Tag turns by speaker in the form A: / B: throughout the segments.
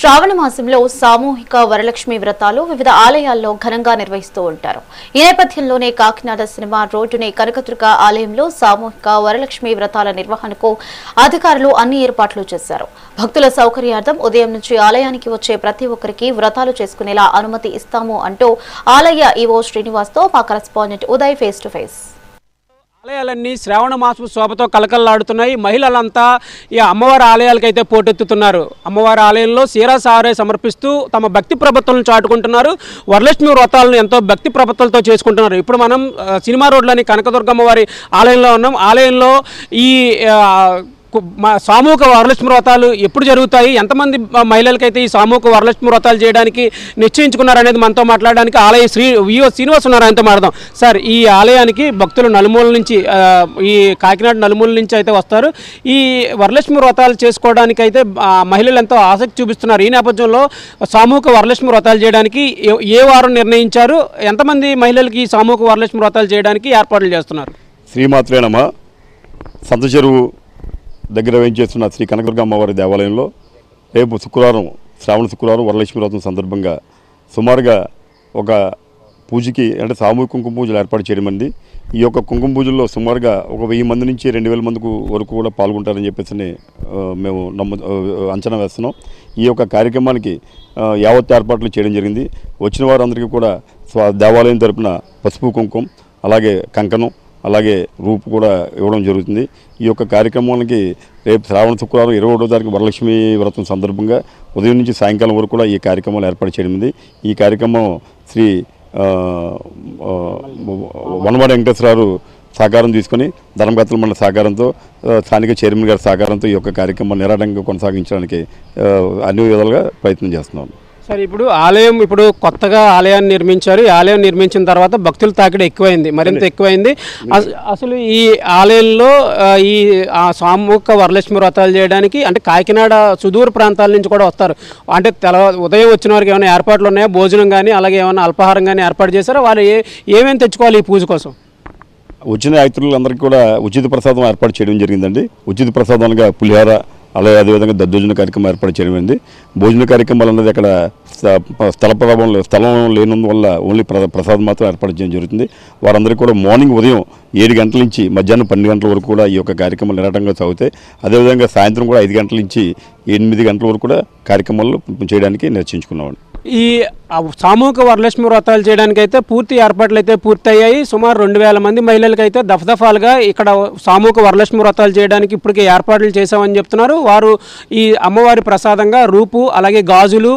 A: శ్రావణ మాసంలో సామూహిక వరలక్ష్మి వ్రతాలు వివిధ ఆలయాల్లో ఘనంగా నిర్వహిస్తూ ఉంటారు. ఈ నేపథ్యంలోనే కాకినాడ సినిమా రోడ్డునే కనకదుర్గ ఆలయంలో సామూహిక వరలక్ష్మి వ్రతాల నిర్వహణకు అధికారులు అన్ని ఏర్పాట్లు చేశారు. భక్తుల సౌకర్యార్థం ఉదయం నుంచి ఆలయానికి వచ్చే ప్రతి ఒక్కరికి వ్రతాలు చేసుకునేలా అనుమతి ఇస్తాము అంటూ ఆలయ ఈవో శ్రీనివాస్తో మా correspondent Uday face to face.
B: ఆలయాలన్నీ శ్రావణ మాసపు శోభతో కలకల్లాడుతున్నాయి. మహిళలంతా ఈ అమ్మవారి ఆలయాలకైతే పోటెత్తుతున్నారు. అమ్మవారి ఆలయంలో సీరాసారే సమర్పిస్తూ తమ భక్తి ప్రపత్తులను చాటుకుంటున్నారు. వరలక్ష్మి వ్రతాలను ఎంతో భక్తి ప్రపత్తులతో చేసుకుంటున్నారు. ఇప్పుడు మనం సినిమా రోడ్లోని కనకదుర్గమ్మ వారి ఆలయంలో ఉన్నాం. ఆలయంలో ఈ సామూహిక వరలక్ష్మి వ్రతాలు ఎప్పుడు జరుగుతాయి, ఎంతమంది మహిళలకైతే ఈ సామూహిక వరలక్ష్మి వ్రతాలు చేయడానికి నిశ్చయించుకున్నారనేది మనతో మాట్లాడడానికి ఆలయ శ్రీనివాస్ ఉన్నారు. ఆయనతో మాట్లాడదాం. సార్, ఈ ఆలయానికి భక్తులు నలుమూల నుంచి ఈ కాకినాడ నలుమూల నుంచి అయితే వస్తారు. ఈ వరలక్ష్మి వ్రతాలు చేసుకోవడానికి అయితే మహిళలు ఎంతో ఆసక్తి చూపిస్తున్నారు. ఈ నేపథ్యంలో సామూహిక వరలక్ష్మి వ్రతాలు చేయడానికి ఏ వారం నిర్ణయించారు, ఎంతమంది మహిళలకి ఈ సామూహిక వరలక్ష్మి వ్రతాలు చేయడానికి ఏర్పాట్లు చేస్తున్నారు?
C: శ్రీమాత్రేనమ్మ సంత చెరువు దగ్గర వేయించేస్తున్న శ్రీ కనకదుర్గ అమ్మవారి దేవాలయంలో రేపు శుక్రవారం, శ్రావణ శుక్రవారం వరలక్ష్మి వ్రతం సందర్భంగా సుమారుగా ఒక పూజకి అంటే సామూహిక కుంకుమ పూజలు ఏర్పాటు చేయడం. ఈ యొక్క కుంకుమ పూజల్లో సుమారుగా ఒక 1000 మంది నుంచి 2000 మందికి వరకు కూడా పాల్గొంటారని చెప్పేసి మేము అంచనా వేస్తున్నాం. ఈ యొక్క కార్యక్రమానికి యావత్ ఏర్పాట్లు చేయడం జరిగింది. వచ్చిన వారందరికీ కూడా దేవాలయం తరపున పసుపు కుంకుమ, అలాగే కంకణం, అలాగే రూపు కూడా ఇవ్వడం జరుగుతుంది. ఈ యొక్క కార్యక్రమానికి రేపు శ్రావణ శుక్రవారం 21వ తారీఖు వరలక్ష్మి వ్రతం సందర్భంగా ఉదయం నుంచి సాయంకాలం వరకు కూడా ఈ కార్యక్రమాలు ఏర్పాటు చేయడం. ఈ కార్యక్రమం శ్రీ వనవాడ వెంకటేశ్వరరావు సహకారం తీసుకొని ధర్మకర్తల మండలి సహకారంతో, స్థానిక చైర్మన్ గారి సహకారంతో ఈ యొక్క కార్యక్రమాన్ని నిరాటంగా కొనసాగించడానికి అన్ని విధాలుగా ప్రయత్నం చేస్తున్నాం.
B: సార్, ఇప్పుడు కొత్తగా ఆలయాన్ని నిర్మించారు. ఈ ఆలయం నిర్మించిన తర్వాత భక్తుల తాకిడి ఎక్కువైంది, మరింత ఎక్కువైంది. అసలు ఈ ఆలయంలో ఈ సామూహిక వరలక్ష్మి వ్రతాలు చేయడానికి అంటే కాకినాడ సుదూర ప్రాంతాల నుంచి కూడా వస్తారు. అంటే ఉదయం వచ్చిన వారికి ఏమైనా ఏర్పాట్లు ఉన్నాయా? భోజనం కానీ అలాగే ఏమైనా అల్పాహారం కానీ ఏర్పాటు చేశారా? వాళ్ళు ఏమేమి తెచ్చుకోవాలి ఈ పూజ కోసం?
C: వచ్చిన యాత్రికులందరికీ కూడా ఉచిత ప్రసాదం ఏర్పాటు చేయడం జరిగిందండి. ఉచిత ప్రసాదంగా పులిహార, అలాగే అదేవిధంగా దద్దోజన కార్యక్రమం ఏర్పాటు చేయడం. భోజన కార్యక్రమాలు అన్నది అక్కడ స్థలం లేనందువల్ల ఓన్లీ ప్రసాదం మాత్రం ఏర్పాటు చేయడం జరుగుతుంది. వారందరికీ కూడా మార్నింగ్ ఉదయం 7 గంటల నుంచి మధ్యాహ్నం 12 గంటల వరకు కూడా ఈ యొక్క కార్యక్రమాలు నిరాటంగా సాగుతాయి. అదేవిధంగా సాయంత్రం కూడా 5 గంటల నుంచి 8 గంటల వరకు కూడా కార్యక్రమాలు చేయడానికి నిశ్చయించుకున్నామండి.
B: ఈ సామూహిక వరలక్ష్మి వ్రతాలు చేయడానికి అయితే పూర్తి ఏర్పాట్లు అయితే పూర్తయ్యాయి. సుమారు 2000 మంది మహిళలకైతే దఫదఫాలుగా ఇక్కడ సామూహిక వరలక్ష్మి వ్రతాలు చేయడానికి ఇప్పటికే ఏర్పాట్లు చేశామని చెప్తున్నారు. వారు ఈ అమ్మవారి ప్రసాదంగా రూపు, అలాగే గాజులు,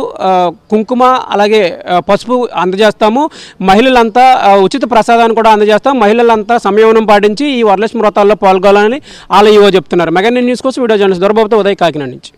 B: కుంకుమ, అలాగే పసుపు అందజేస్తాము. మహిళలంతా ఉచిత ప్రసాదాన్ని కూడా అందజేస్తాం. మహిళలంతా సంయమనం పాటించి ఈ వరలక్ష్మి వ్రతాల్లో పాల్గొనాలని ఆలయ ఈవో చెప్తున్నారు. మెగా న్యూస్ కోసం వీడియో జర్నలిస్ట్ దొరబాబుతో ఉదయ్, కాకినాడ నుంచి.